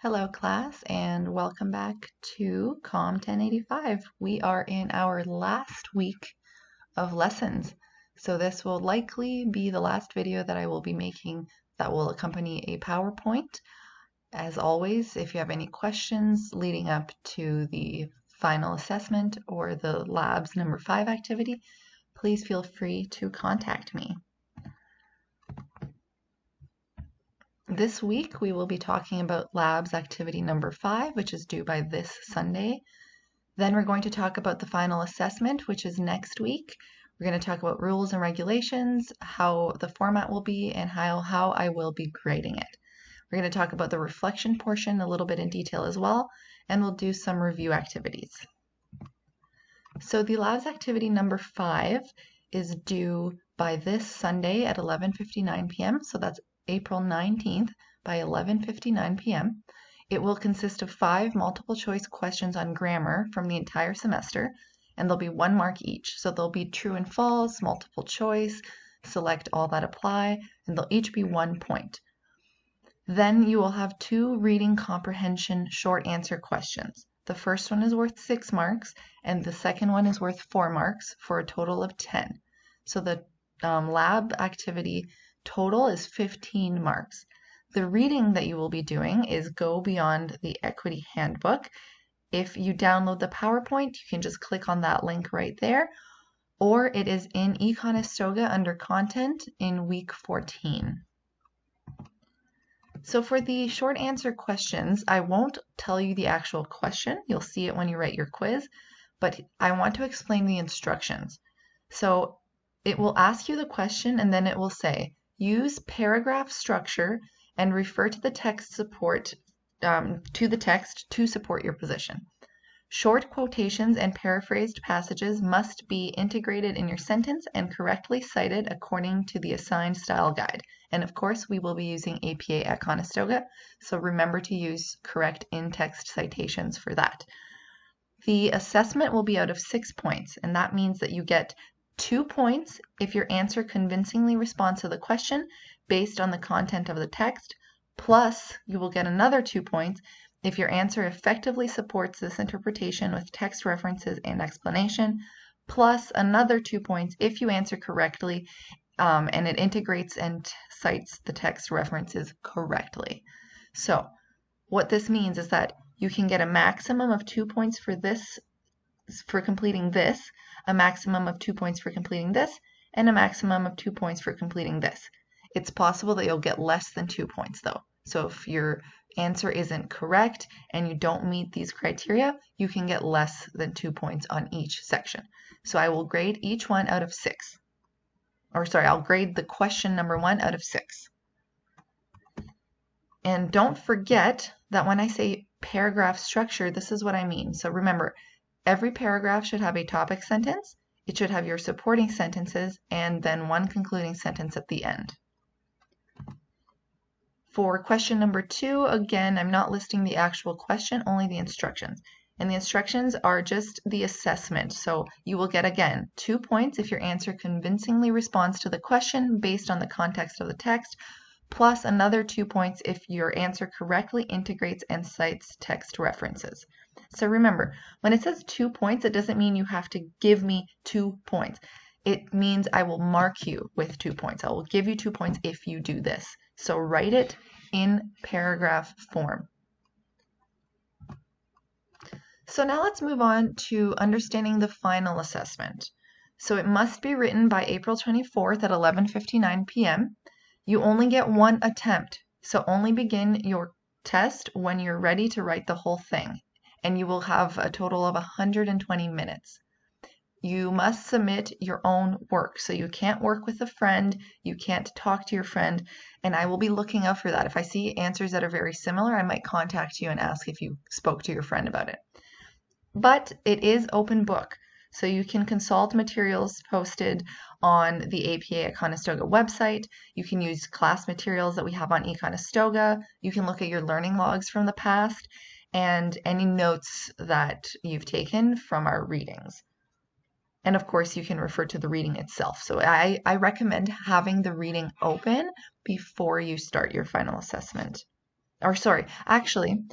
Hello class and welcome back to COMM 1085. We are in our last week of lessons. So this will likely be the last video that I will be making that will accompany a PowerPoint. As always, if you have any questions leading up to the final assessment or the labs number 5 activity, please feel free to contact me. This week we will be talking about labs activity number 5, which is due by this Sunday. Then we're going to talk about the final assessment, which is next week. We're going to talk about rules and regulations, how the format will be, and how I will be grading it. We're going to talk about the reflection portion a little bit in detail as well, and we'll do some review activities. So the labs activity number 5 is due by this Sunday at 11:59 p.m. So that's April 19th by 11:59 p.m. It will consist of 5 multiple choice questions on grammar from the entire semester, and there'll be 1 mark each. So there'll be true and false, multiple choice, select all that apply, and they'll each be 1 point. Then you will have 2 reading comprehension short answer questions. The first one is worth 6 marks, and the second one is worth 4 marks for a total of 10. So the lab activity total is 15 marks. The reading that you will be doing is Go Beyond the Equity Handbook. If you download the PowerPoint, you can just click on that link right there, or it is in eConestoga under Content in week 14. So for the short answer questions, I won't tell you the actual question. You'll see it when you write your quiz, but I want to explain the instructions. So it will ask you the question and then it will say, use paragraph structure and refer to the text to support your position. Short quotations and paraphrased passages must be integrated in your sentence and correctly cited according to the assigned style guide. And of course, we will be using APA at Conestoga, so remember to use correct in-text citations for that. The assessment will be out of 6 points, and that means that you get 2 points if your answer convincingly responds to the question based on the content of the text, plus you will get another 2 points if your answer effectively supports this interpretation with text references and explanation, plus another 2 points if you answer correctly and it integrates and cites the text references correctly. So what this means is that you can get a maximum of 2 points for completing this, a maximum of 2 points for completing this, and a maximum of 2 points for completing this. It's possible that you'll get less than 2 points though. So if your answer isn't correct and you don't meet these criteria, you can get less than 2 points on each section. So I will grade each one out of 6. I'll grade the question number 1 out of 6. And don't forget that when I say paragraph structure, this is what I mean. So remember, every paragraph should have a topic sentence, it should have your supporting sentences, and then 1 concluding sentence at the end. For question number 2, again, I'm not listing the actual question, only the instructions. And the instructions are just the assessment. So you will get, again, 2 points if your answer convincingly responds to the question based on the context of the text, plus another 2 points if your answer correctly integrates and cites text references. So remember, when it says 2 points, it doesn't mean you have to give me 2 points. It means I will mark you with 2 points. I will give you 2 points if you do this. So write it in paragraph form. So now let's move on to understanding the final assessment. So it must be written by April 24th at 11:59 p.m. You only get 1 attempt, so only begin your test when you're ready to write the whole thing, and you will have a total of 120 minutes. You must submit your own work, so you can't work with a friend, you can't talk to your friend, and I will be looking out for that. If I see answers that are very similar, I might contact you and ask if you spoke to your friend about it. But it is open book, so you can consult materials posted on the APA at Conestoga website. You can use class materials that we have on eConestoga. You can look at your learning logs from the past and any notes that you've taken from our readings. And of course, you can refer to the reading itself. So I recommend having the reading open before you start your final assessment. or sorry, actually,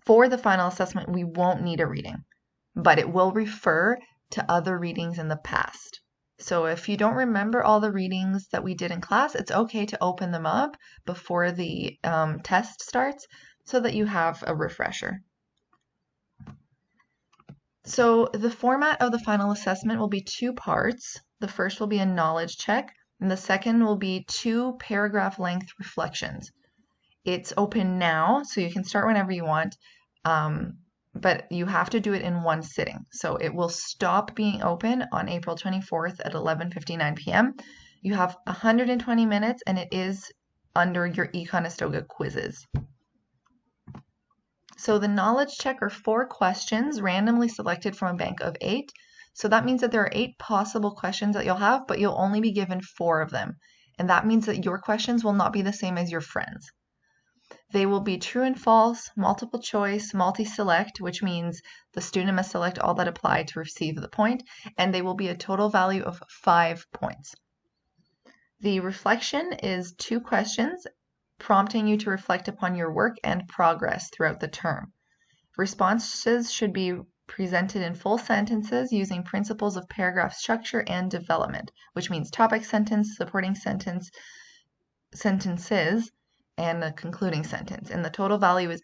for the final assessment, we won't need a reading, but it will refer to other readings in the past. So if you don't remember all the readings that we did in class, it's okay to open them up before the test starts so that you have a refresher. So the format of the final assessment will be 2 parts. The first will be a knowledge check, and the second will be 2 paragraph length reflections. It's open now, so you can start whenever you want, but you have to do it in one sitting. So it will stop being open on April 24th at 11:59 p.m. You have 120 minutes, and it is under your Econestoga quizzes. So the knowledge check are 4 questions randomly selected from a bank of 8. So that means that there are 8 possible questions that you'll have, but you'll only be given 4 of them. And that means that your questions will not be the same as your friends. They will be true and false, multiple choice, multi-select, which means the student must select all that apply to receive the point, and they will be a total value of 5 points. The reflection is 2 questions, prompting you to reflect upon your work and progress throughout the term. Responses should be presented in full sentences using principles of paragraph structure and development, which means topic sentence, supporting sentence, sentences, and a concluding sentence. And the total value is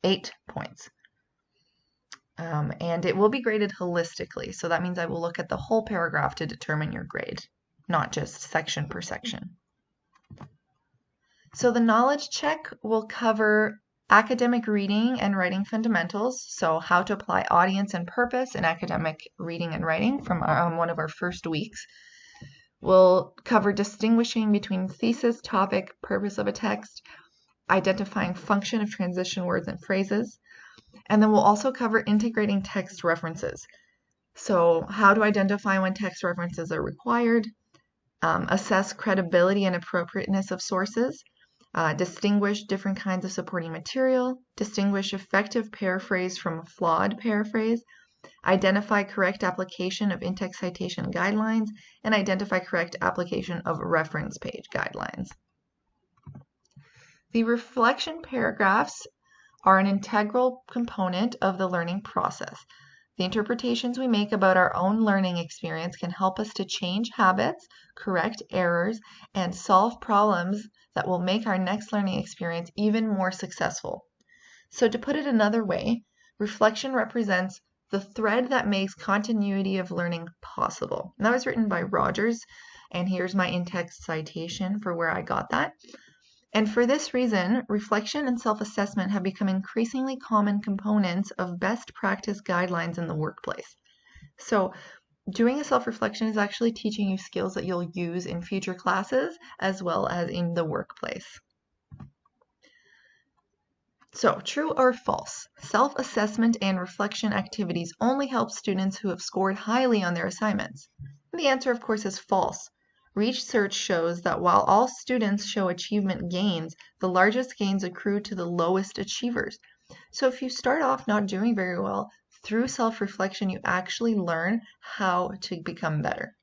8 points. And it will be graded holistically. So that means I will look at the whole paragraph to determine your grade, not just section per section. So the knowledge check will cover academic reading and writing fundamentals, so how to apply audience and purpose in academic reading and writing from one of our first weeks. We'll cover distinguishing between thesis, topic, purpose of a text, identifying function of transition words and phrases, and then we'll also cover integrating text references. So how to identify when text references are required, assess credibility and appropriateness of sources, distinguish different kinds of supporting material, distinguish effective paraphrase from a flawed paraphrase, identify correct application of in-text citation guidelines, and identify correct application of reference page guidelines. The reflection paragraphs are an integral component of the learning process. The interpretations we make about our own learning experience can help us to change habits, correct errors, and solve problems that will make our next learning experience even more successful. So to put it another way, reflection represents the thread that makes continuity of learning possible. And that was written by Rogers, and here's my in-text citation for where I got that. And for this reason, reflection and self-assessment have become increasingly common components of best practice guidelines in the workplace. So doing a self-reflection is actually teaching you skills that you'll use in future classes as well as in the workplace. So, true or false? Self-assessment and reflection activities only help students who have scored highly on their assignments. And the answer, of course, is false. Research shows that while all students show achievement gains, the largest gains accrue to the lowest achievers. So if you start off not doing very well, through self-reflection, you actually learn how to become better.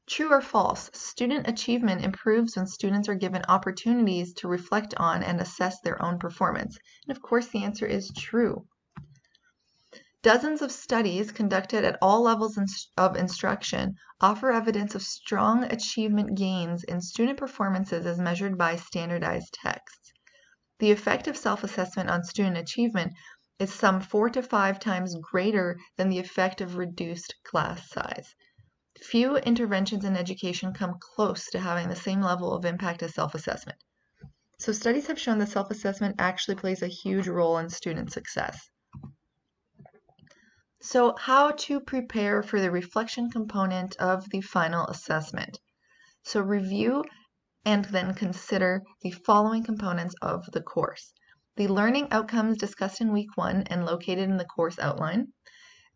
True or false? Student achievement improves when students are given opportunities to reflect on and assess their own performance. And of course, the answer is true. Dozens of studies conducted at all levels of instruction offer evidence of strong achievement gains in student performances as measured by standardized texts. The effect of self-assessment on student achievement is some 4 to 5 times greater than the effect of reduced class size. Few interventions in education come close to having the same level of impact as self-assessment. So studies have shown that self-assessment actually plays a huge role in student success. So how to prepare for the reflection component of the final assessment. So review and then consider the following components of the course. The learning outcomes discussed in week 1 and located in the course outline,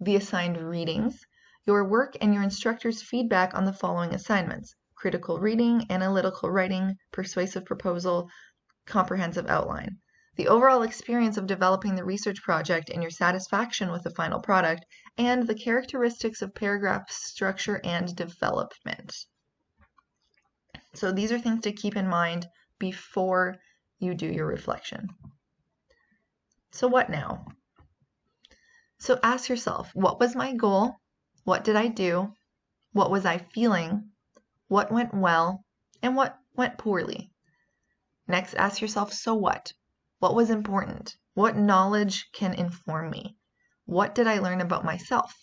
the assigned readings, your work and your instructor's feedback on the following assignments: critical reading, analytical writing, persuasive proposal, comprehensive outline. The overall experience of developing the research project and your satisfaction with the final product, and the characteristics of paragraph structure and development. So these are things to keep in mind before you do your reflection. So what now? So ask yourself, what was my goal? What did I do? What was I feeling? What went well? And what went poorly? Next, ask yourself, so what? What was important? What knowledge can inform me? What did I learn about myself?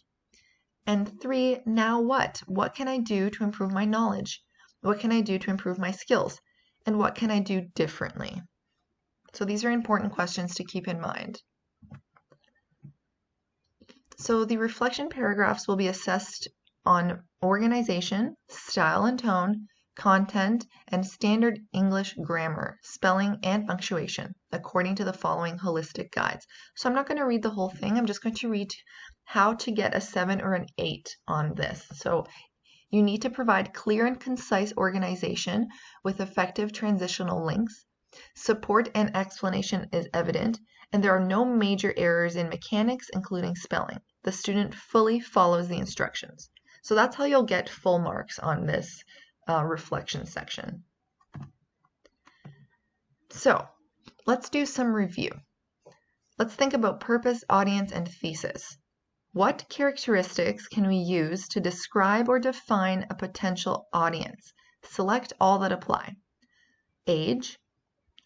And 3, now what? What can I do to improve my knowledge? What can I do to improve my skills? And what can I do differently? So these are important questions to keep in mind. So the reflection paragraphs will be assessed on organization, style and tone, content, and standard English grammar, spelling, and punctuation, according to the following holistic guides. So I'm not going to read the whole thing. I'm just going to read how to get a 7 or an 8 on this. So you need to provide clear and concise organization with effective transitional links. Support and explanation is evident, and there are no major errors in mechanics, including spelling. The student fully follows the instructions. So that's how you'll get full marks on this reflection section. So let's do some review. Let's think about purpose, audience, and thesis. What characteristics can we use to describe or define a potential audience? Select all that apply. Age,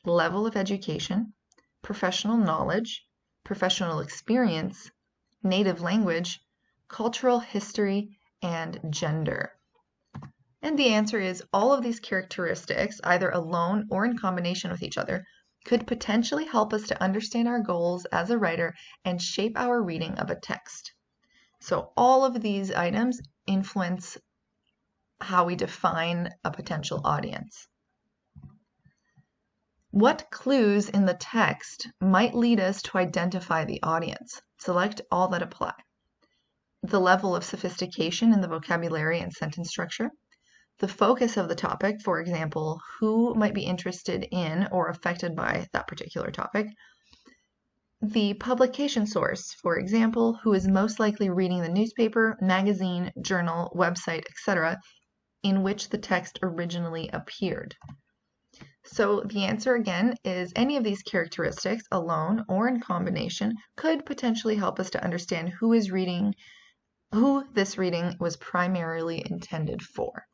level of education, professional knowledge, professional experience, native language, cultural history, and gender. And the answer is all of these characteristics, either alone or in combination with each other, could potentially help us to understand our goals as a writer and shape our reading of a text. So all of these items influence how we define a potential audience. What clues in the text might lead us to identify the audience? Select all that apply. The level of sophistication in the vocabulary and sentence structure, the focus of the topic, for example, who might be interested in or affected by that particular topic, the publication source, for example, who is most likely reading the newspaper, magazine, journal, website, etc., in which the text originally appeared. So the answer again is any of these characteristics alone or in combination could potentially help us to understand who this reading was primarily intended for.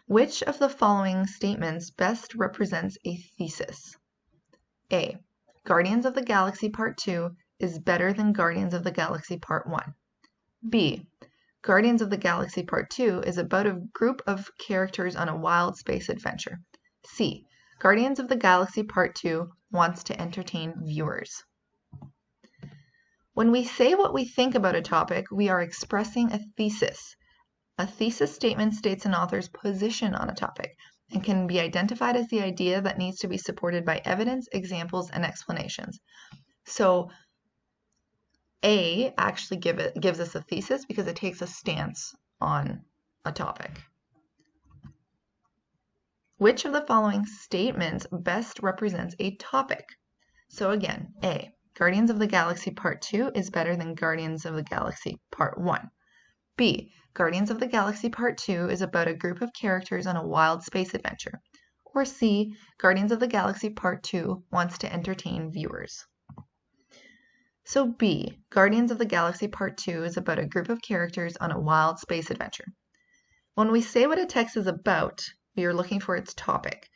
Which of the following statements best represents a thesis? A. Guardians of the Galaxy Part 2 is better than Guardians of the Galaxy Part 1. B. Guardians of the Galaxy Part 2 is about a group of characters on a wild space adventure. C. Guardians of the Galaxy Part 2 wants to entertain viewers. When we say what we think about a topic, we are expressing a thesis. A thesis statement states an author's position on a topic and can be identified as the idea that needs to be supported by evidence, examples, and explanations. So A actually gives us a thesis because it takes a stance on a topic. Which of the following statements best represents a topic? So again, A. Guardians of the Galaxy Part 2 is better than Guardians of the Galaxy Part 1. B. Guardians of the Galaxy Part 2 is about a group of characters on a wild space adventure. Or C. Guardians of the Galaxy Part 2 wants to entertain viewers. So B. Guardians of the Galaxy Part 2 is about a group of characters on a wild space adventure. When we say what a text is about, we are looking for its topic.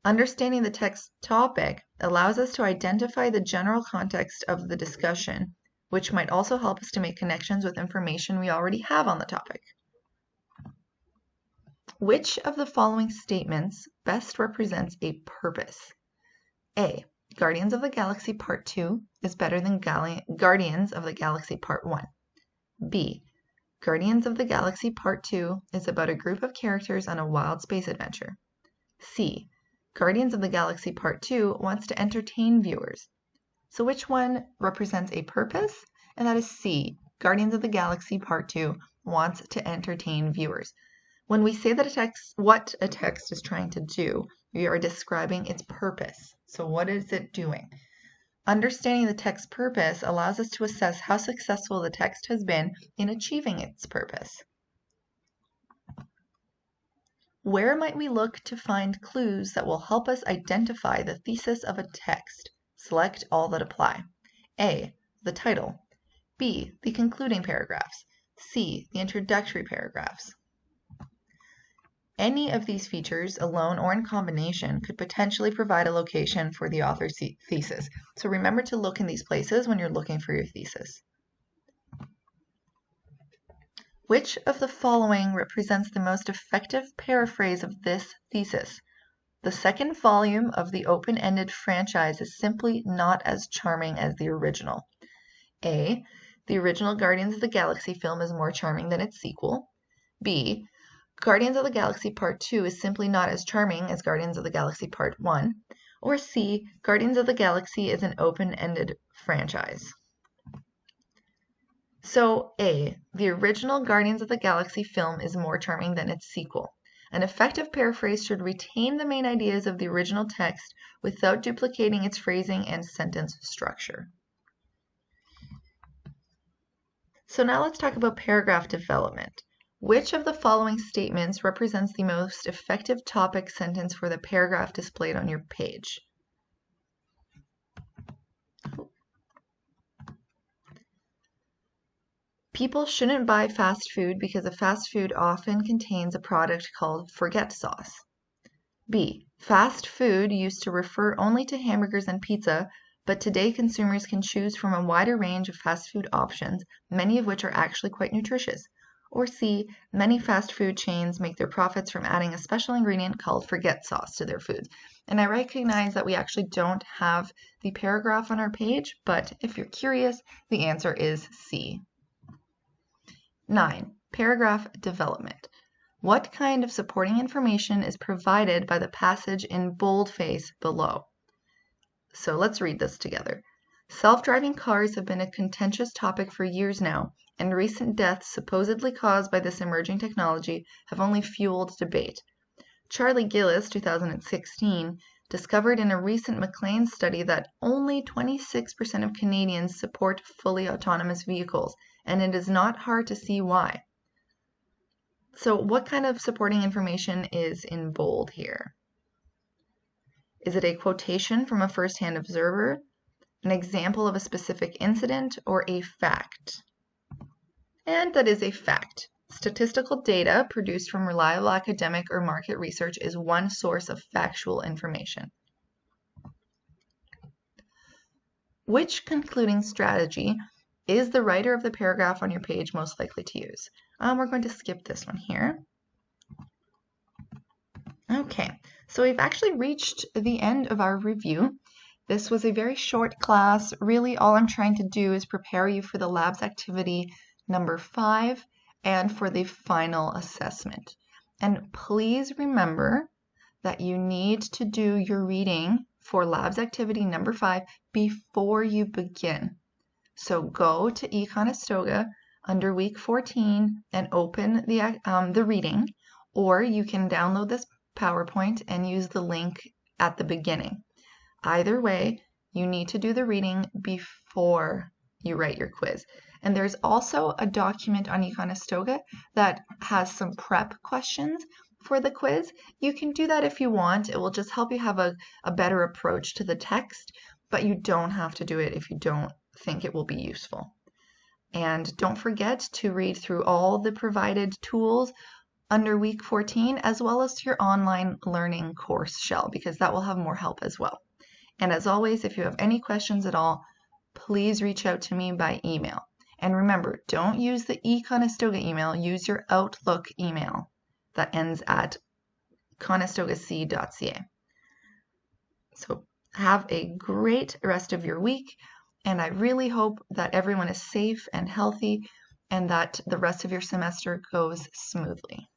Understanding the text topic allows us to identify the general context of the discussion, which might also help us to make connections with information we already have on the topic. Which of the following statements best represents a purpose? A. Guardians of the Galaxy Part 2 is better than Guardians of the Galaxy Part 1. B. Guardians of the Galaxy Part 2 is about a group of characters on a wild space adventure. C. Guardians of the Galaxy Part 2 wants to entertain viewers. So which one represents a purpose? And that is C. Guardians of the Galaxy Part 2 wants to entertain viewers. When we say that what a text is trying to do, we are describing its purpose. So what is it doing? Understanding the text's purpose allows us to assess how successful the text has been in achieving its purpose. Where might we look to find clues that will help us identify the thesis of a text? Select all that apply. A, the title. B, the concluding paragraphs. C, the introductory paragraphs. Any of these features, alone or in combination, could potentially provide a location for the author's thesis. So remember to look in these places when you're looking for your thesis. Which of the following represents the most effective paraphrase of this thesis? The second volume of the open-ended franchise is simply not as charming as the original. A, the original Guardians of the Galaxy film is more charming than its sequel. B, Guardians of the Galaxy Part 2 is simply not as charming as Guardians of the Galaxy Part 1. Or C, Guardians of the Galaxy is an open-ended franchise. So A, the original Guardians of the Galaxy film is more charming than its sequel. An effective paraphrase should retain the main ideas of the original text without duplicating its phrasing and sentence structure. So now let's talk about paragraph development. Which of the following statements represents the most effective topic sentence for the paragraph displayed on your page? People shouldn't buy fast food because a fast food often contains a product called forget sauce. B, fast food used to refer only to hamburgers and pizza, but today consumers can choose from a wider range of fast food options, many of which are actually quite nutritious. Or C, many fast food chains make their profits from adding a special ingredient called forget sauce to their foods. And I recognize that we actually don't have the paragraph on our page, but if you're curious, the answer is C. 9. Paragraph development. What kind of supporting information is provided by the passage in boldface below? So let's read this together. Self-driving cars have been a contentious topic for years now, and recent deaths supposedly caused by this emerging technology have only fueled debate. Charlie Gillis, 2016, discovered in a recent McLean study that only 26% of Canadians support fully autonomous vehicles, and it is not hard to see why. So what kind of supporting information is in bold here? Is it a quotation from a first-hand observer, an example of a specific incident, or a fact? And that is a fact. Statistical data produced from reliable academic or market research is one source of factual information. Which concluding strategy is the writer of the paragraph on your page most likely to use? We're going to skip this one here. Okay, so we've actually reached the end of our review. This was a very short class. Really, all I'm trying to do is prepare you for the labs activity number 5 and for the final assessment. And please remember that you need to do your reading for labs activity number 5 before you begin. So go to eConestoga under week 14 and open the reading, or you can download this PowerPoint and use the link at the beginning. Either way, you need to do the reading before you write your quiz. And there's also a document on eConestoga that has some prep questions for the quiz. You can do that if you want. It will just help you have a better approach to the text, but you don't have to do it if you don't think it will be useful. And don't forget to read through all the provided tools under week 14, as well as your online learning course shell, because that will have more help as well. And as always, if you have any questions at all, please reach out to me by email. And remember, don't use the eConestoga email, use your Outlook email that ends at conestogac.ca. So have a great rest of your week, and I really hope that everyone is safe and healthy and that the rest of your semester goes smoothly.